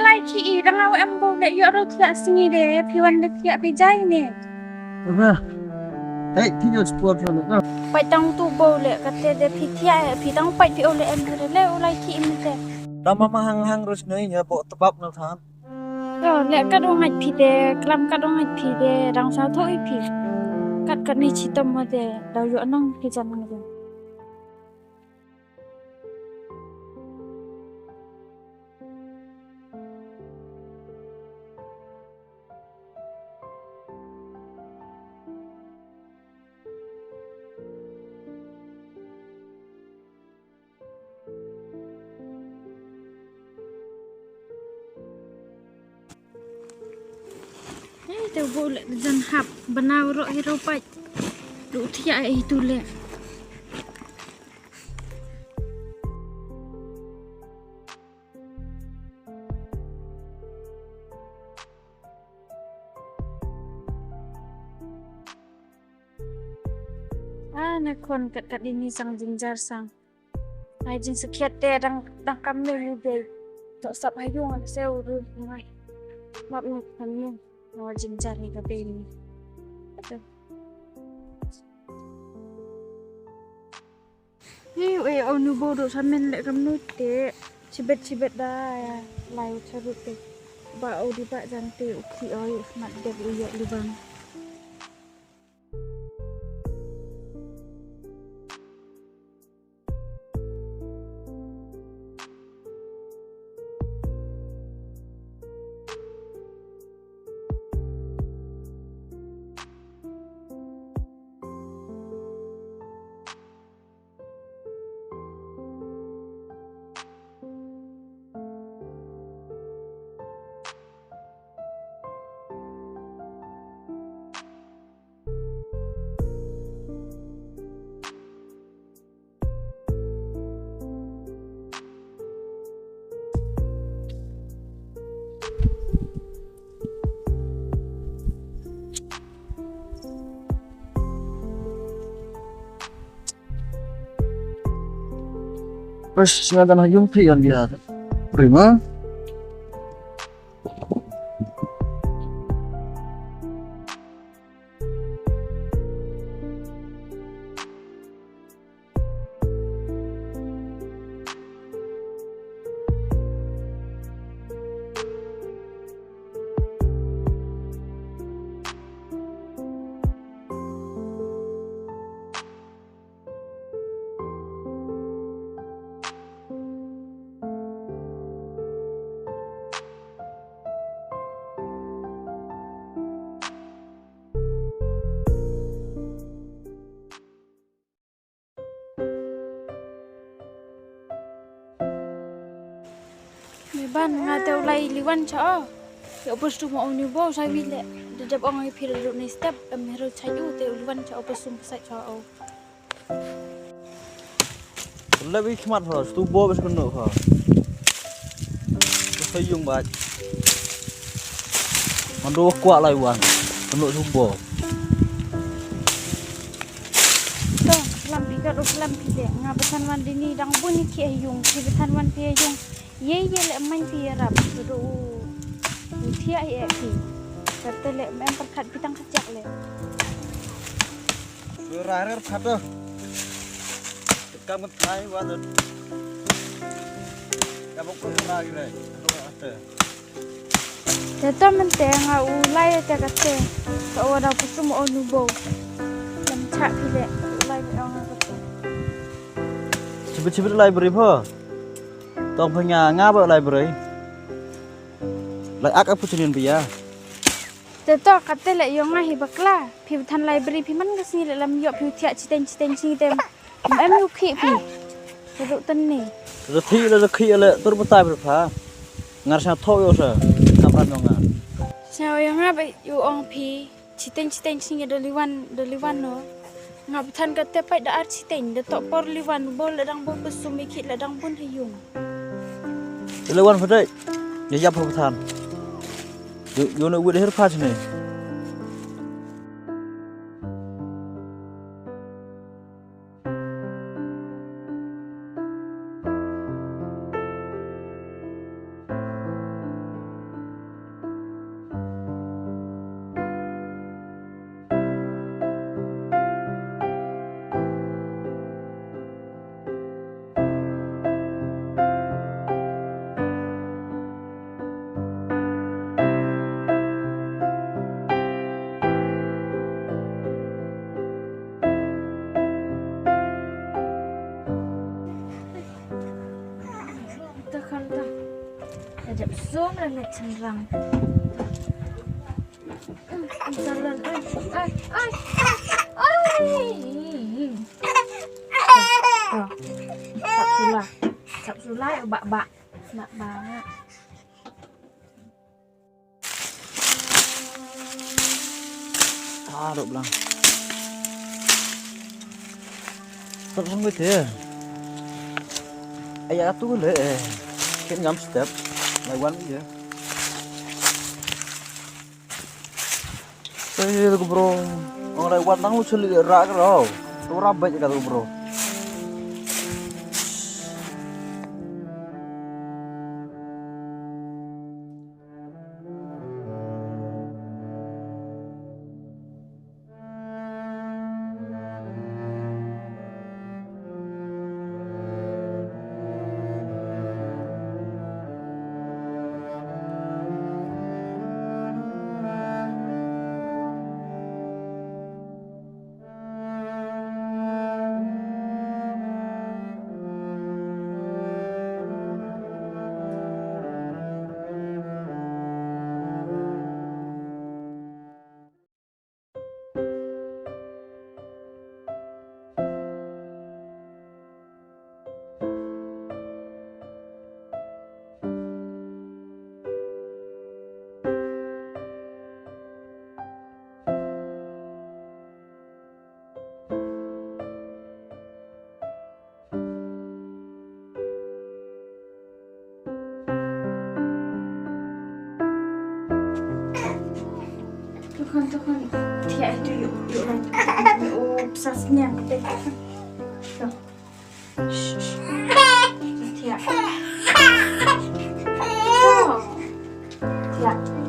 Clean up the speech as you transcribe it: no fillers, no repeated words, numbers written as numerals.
lagi dengan em boleh yo ro tidak singi deh piwan dek ya bijai ni. Apa? Thì nhiều sport rồi nữa. Pai tang tu boleh kata deh pitia pi tang pai pi oleh em le oleh ki im deh. Dah mama hang terus nih ya bawa tebak nih kan. Yo le ka dong ngai pi deh kelam ka dong ngai pi deh dang sa thoi pi. Kat ni citam ma deh dau yo nang pi jan nang deh. Teu boleh jan hap benau ro hero pai. Lu tia itu le. Nak kon kat ini sang jinjar sang. Hai jin sekiat deh dang kami libe. Tak sap hayung ada seu ru ngai. Map ni kami mau jinjar ni ke ini. Betul. Hei, nu bodoh samen lek kamu te. Cibet dah ya. Lai carut te. Ba di pak jante uki oi mat deb uyak lubang. Terus singadan hayung pian dia. Prima. Ban ngate ulai liwan cha. Ya bos tu mau ni bo sai wi le. Dedap ong ai phir ru ni step em hero chayu te liwan cha bos sum sai cha au. Lebih khmat ho, tu bo bes kenu ho. Tu sayung bat. Mandu kuat lai wan. Kenu tu bo. To lam pi ka ro lam pi le nga pesan wan dini dang bun ni ki ayung ki pesan wan pi ayung. Ye le main pi rap ru. Thia ai pi. Kata le mem perkat pitang kecak le. Suara khat dah. Kamu try wan. Kamu pun lagi deh. Ada. Teto mente nga ulai te kate. To wada pusum onu bo. Lam cha pi le ulai be ong kate. Cepet library po. Tong punya ngapa library? Lai ak apa cunian pia? Teto kate le yo nga hi bakla. Pi than library pi man kasi le lam yo pi thia chiten chi tem. Em yu khi pi. Ru tan ni. Rezeki le tur betai berapa? Ngar sa thok yo sa. Kamran yo ngar. Sao yo nga ba yu ong pi chiten chi do liwan no. Ngap than kate pai da ar chiten de to por liwan bol le dang bol pesum ikit le dang bun hayung. Lewan fadai. Ya yap perbuatan. Yo nak buat her pas ni. zoom lên mẹ chân răng. Chân lên ơi. Rồi. Sắp xuống lại ở bạ. Được lang. Sắp xong người thế. Ayah tu le. Kan ngam step. Mai wan je. Saya tu bro. Orang lai wan tang lu chuli ra ka ro. Tu ra ba ka tu bro. Tuhan, Tia itu yuk obsesnya kita. Tuh. Tia. Tia.